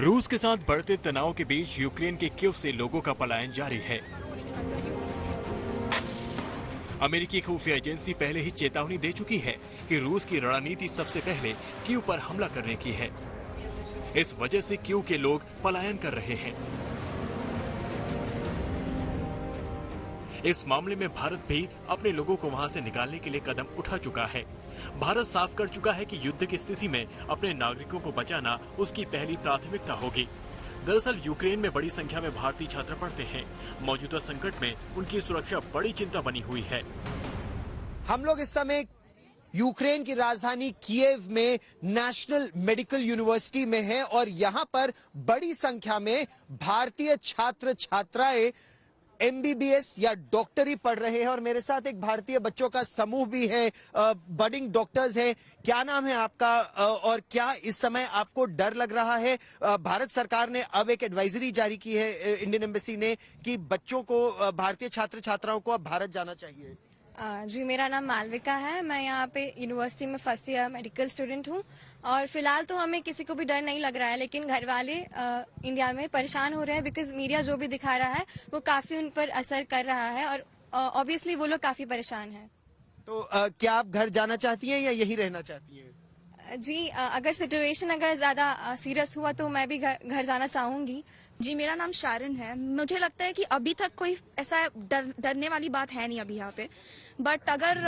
रूस के साथ बढ़ते तनाव के बीच यूक्रेन के कीव से लोगों का पलायन जारी है। अमेरिकी खुफिया एजेंसी पहले ही चेतावनी दे चुकी है कि रूस की रणनीति सबसे पहले कीव पर हमला करने की है। इस वजह से कीव के लोग पलायन कर रहे हैं। इस मामले में भारत भी अपने लोगों को वहां से निकालने के लिए कदम उठा चुका है। भारत साफ कर चुका है कि युद्ध की स्थिति में अपने नागरिकों को बचाना उसकी पहली प्राथमिकता होगी। दरअसल यूक्रेन में बड़ी संख्या में भारतीय छात्र पढ़ते हैं। मौजूदा संकट में उनकी सुरक्षा बड़ी चिंता बनी हुई है। हम लोग इस समय यूक्रेन की राजधानी कीव में नेशनल मेडिकल यूनिवर्सिटी में हैं और यहाँ पर बड़ी संख्या में भारतीय छात्र छात्राएं एमबीबीएस या डॉक्टरी पढ़ रहे हैं और मेरे साथ एक भारतीय बच्चों का समूह भी है, बडिंग डॉक्टर्स हैं। क्या नाम है आपका और क्या इस समय आपको डर लग रहा है? भारत सरकार ने अब एक एडवाइजरी जारी की है इंडियन एम्बेसी ने कि बच्चों को, भारतीय छात्र छात्राओं को अब भारत जाना चाहिए। जी, मेरा नाम मालविका है। मैं यहाँ पे यूनिवर्सिटी में फर्स्ट ईयर मेडिकल स्टूडेंट हूँ और फिलहाल तो हमें किसी को भी डर नहीं लग रहा है, लेकिन घर वाले इंडिया में परेशान हो रहे हैं बिकॉज मीडिया जो भी दिखा रहा है वो काफी उन पर असर कर रहा है और ऑब्वियसली वो लोग काफी परेशान हैं। तो क्या आप घर जाना चाहती हैं या यही रहना चाहती हैं? जी, अगर सिचुएशन अगर ज्यादा सीरियस हुआ तो मैं भी घर जाना चाहूंगी। जी, मेरा नाम शारन है। मुझे लगता है कि अभी तक कोई ऐसा डरने वाली बात है नहीं अभी यहाँ पे, बट अगर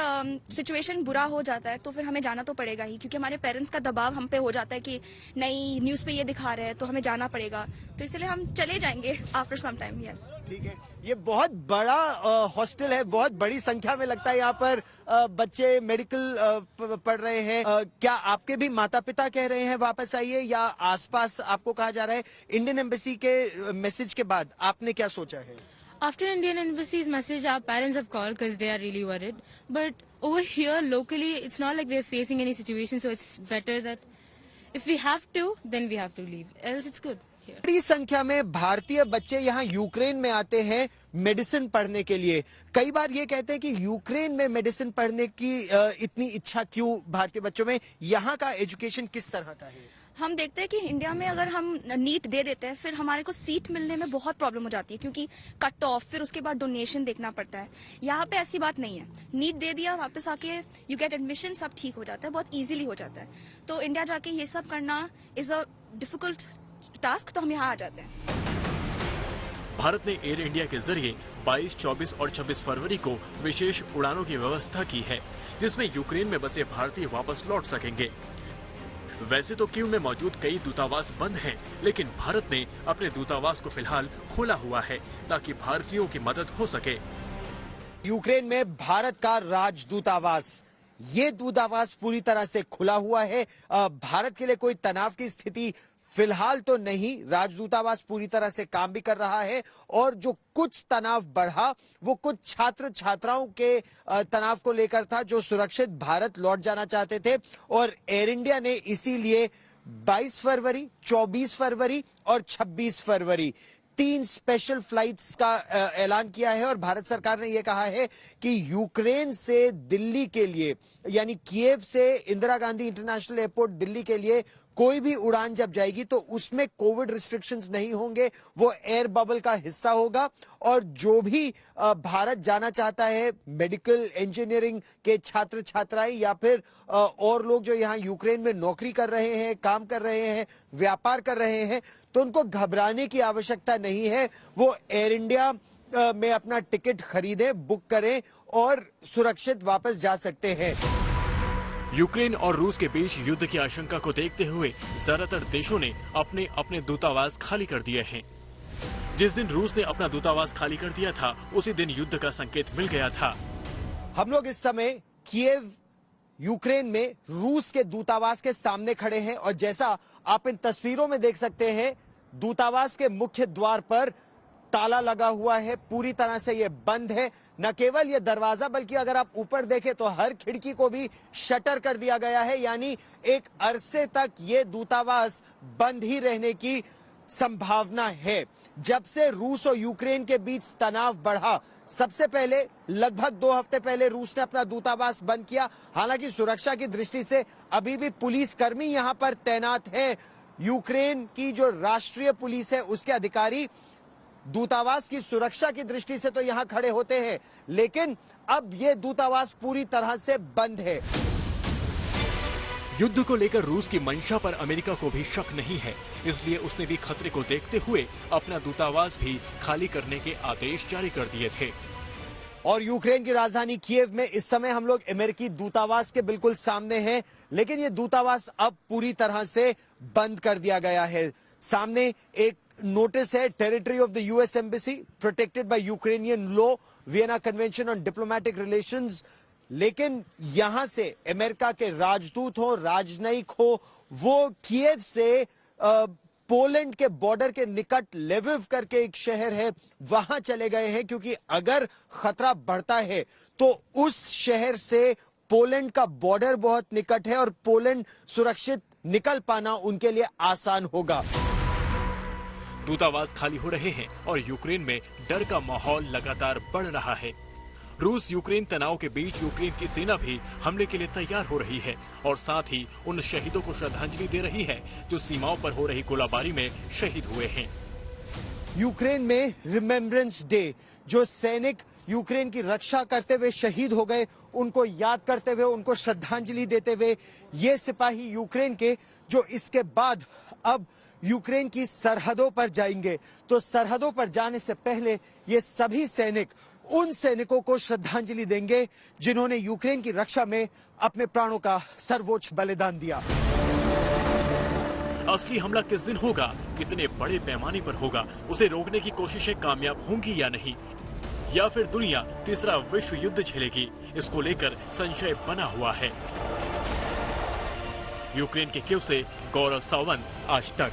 सिचुएशन बुरा हो जाता है तो फिर हमें जाना तो पड़ेगा ही, क्योंकि हमारे पेरेंट्स का दबाव हम पे हो जाता है कि नहीं, न्यूज़ पे ये दिखा रहे हैं तो हमें जाना पड़ेगा, तो इसलिए हम चले जाएंगे आफ्टर सम टाइम। यस, ठीक है। ये बहुत बड़ा हॉस्टल है, बहुत बड़ी संख्या में लगता है यहाँ पर बच्चे मेडिकल पढ़ रहे हैं। क्या आपके भी माता पिता कह रहे हैं वापस आइए या आसपास आपको कहा जा रहा है? इंडियन एम्बेसी के मैसेज के बाद आपने क्या सोचा है? After Indian Embassy's message, our parents have called because they are really worried. But over here, locally, it's not like we're facing any situation, so it's better that if we have to, then we have to leave. Else it's good here. बड़ी संख्या में भारतीय बच्चे यहाँ Ukraine में आते हैं medicine पढ़ने के लिए। कई बार ये कहते हैं कि यूक्रेन में मेडिसिन पढ़ने की इतनी इच्छा क्यों भारतीय बच्चों में? यहाँ का एजुकेशन किस तरह का है? हम देखते हैं कि इंडिया में अगर हम नीट दे देते हैं फिर हमारे को सीट मिलने में बहुत प्रॉब्लम हो जाती है, क्योंकि कट ऑफ, फिर उसके बाद डोनेशन देखना पड़ता है। यहाँ पे ऐसी बात नहीं है, नीट दे दिया, वापस आके यू गेट एडमिशन, सब ठीक हो जाता है, बहुत इजीली हो जाता है। तो इंडिया जाके ये सब करना इज अ डिफिकल्ट टास्क, तो हम यहाँ आ जाते हैं। भारत ने एयर इंडिया के जरिए 22, 24 और 26 फरवरी को विशेष उड़ानों की व्यवस्था की है, जिसमें यूक्रेन में बसे भारतीय वापस लौट सकेंगे। वैसे तो कीव में मौजूद कई दूतावास बंद हैं, लेकिन भारत ने अपने दूतावास को फिलहाल खोला हुआ है ताकि भारतीयों की मदद हो सके। यूक्रेन में भारत का राजदूतावास, ये दूतावास पूरी तरह से खुला हुआ है। भारत के लिए कोई तनाव की स्थिति फिलहाल तो नहीं, राजदूतावास पूरी तरह से काम भी कर रहा है और जो कुछ तनाव बढ़ा वो कुछ छात्र छात्राओं के तनाव को लेकर था जो सुरक्षित भारत लौट जाना चाहते थे और एयर इंडिया ने इसीलिए 22 फरवरी, 24 फरवरी और 26 फरवरी 3 स्पेशल फ्लाइट्स का ऐलान किया है और भारत सरकार ने यह कहा है कि यूक्रेन से दिल्ली के लिए, यानी कीव से इंदिरा गांधी इंटरनेशनल एयरपोर्ट दिल्ली के लिए कोई भी उड़ान जब जाएगी तो उसमें कोविड रिस्ट्रिक्शंस नहीं होंगे, वो एयर बबल का हिस्सा होगा और जो भी भारत जाना चाहता है, मेडिकल इंजीनियरिंग के छात्र छात्राएं या फिर और लोग जो यहाँ यूक्रेन में नौकरी कर रहे हैं, काम कर रहे हैं, व्यापार कर रहे हैं, तो उनको घबराने की आवश्यकता नहीं है। वो एयर इंडिया में अपना टिकट खरीदें, बुक करें और सुरक्षित वापस जा सकते हैं। यूक्रेन और रूस के बीच युद्ध की आशंका को देखते हुए ज्यादातर देशों ने अपने अपने दूतावास खाली कर दिए हैं। जिस दिन रूस ने अपना दूतावास खाली कर दिया था, उसी दिन युद्ध का संकेत मिल गया था। हम लोग इस समय कीव यूक्रेन में रूस के दूतावास के सामने खड़े हैं और जैसा आप इन तस्वीरों में देख सकते हैं, दूतावास के मुख्य द्वार पर ताला लगा हुआ है, पूरी तरह से ये बंद है। न केवल ये दरवाजा बल्कि अगर आप ऊपर देखें तो हर खिड़की को भी शटर कर दिया गया है, यानी एक अरसे तक ये दूतावास बंद ही रहने की संभावना है। जब से रूस और यूक्रेन के बीच तनाव बढ़ा, सबसे पहले लगभग 2 हफ्ते पहले रूस ने अपना दूतावास बंद किया। हालांकि सुरक्षा की दृष्टि से अभी भी पुलिस कर्मी यहां पर तैनात हैं। यूक्रेन की जो राष्ट्रीय पुलिस है उसके अधिकारी दूतावास की सुरक्षा की दृष्टि से तो यहां खड़े होते हैं, लेकिन अब ये दूतावास पूरी तरह से बंद है। युद्ध को लेकर रूस की मंशा पर अमेरिका को भी शक नहीं है, इसलिए उसने भी खतरे को देखते हुए अपना दूतावास भी खाली करने के आदेश जारी कर दिए थे। और यूक्रेन की राजधानी कीव में इस समय हम लोग अमेरिकी दूतावास के बिल्कुल सामने हैं, लेकिन ये दूतावास अब पूरी तरह से बंद कर दिया गया है। सामने एक नोटिस है, territory of the US embassy protected by Ukrainian law, Vienna convention on diplomatic relations. लेकिन यहां से अमेरिका के राजदूत हो, राजनयिक हो, वो कीव से पोलैंड के बॉर्डर के निकट लेविव करके एक शहर है, वहां चले गए हैं, क्योंकि अगर खतरा बढ़ता है तो उस शहर से पोलैंड का बॉर्डर बहुत निकट है और पोलैंड सुरक्षित निकल पाना उनके लिए आसान होगा। दूतावास खाली हो रहे हैं और यूक्रेन में डर का माहौल लगातार बढ़ रहा है। रूस यूक्रेन तनाव के बीच यूक्रेन की सेना भी हमले के लिए तैयार हो रही है और साथ ही उन शहीदों को श्रद्धांजलि दे रही है जो सीमाओं पर हो रही गोलाबारी में शहीद हुए हैं। यूक्रेन में रिमेम्बरेंस डे, जो सैनिक यूक्रेन की रक्षा करते हुए शहीद हो गए उनको याद करते हुए, उनको श्रद्धांजलि देते हुए, ये सिपाही यूक्रेन के जो इसके बाद अब यूक्रेन की सरहदों पर जाएंगे, तो सरहदों पर जाने से पहले ये सभी सैनिक उन सैनिकों को श्रद्धांजलि देंगे जिन्होंने यूक्रेन की रक्षा में अपने प्राणों का सर्वोच्च बलिदान दिया। असली हमला किस दिन होगा, कितने बड़े पैमाने पर होगा, उसे रोकने की कोशिशें कामयाब होंगी या नहीं, या फिर दुनिया तीसरा विश्व युद्ध झेलेगी, इसको लेकर संशय बना हुआ है। यूक्रेन के कीव से गौरव सावंत, आज तक।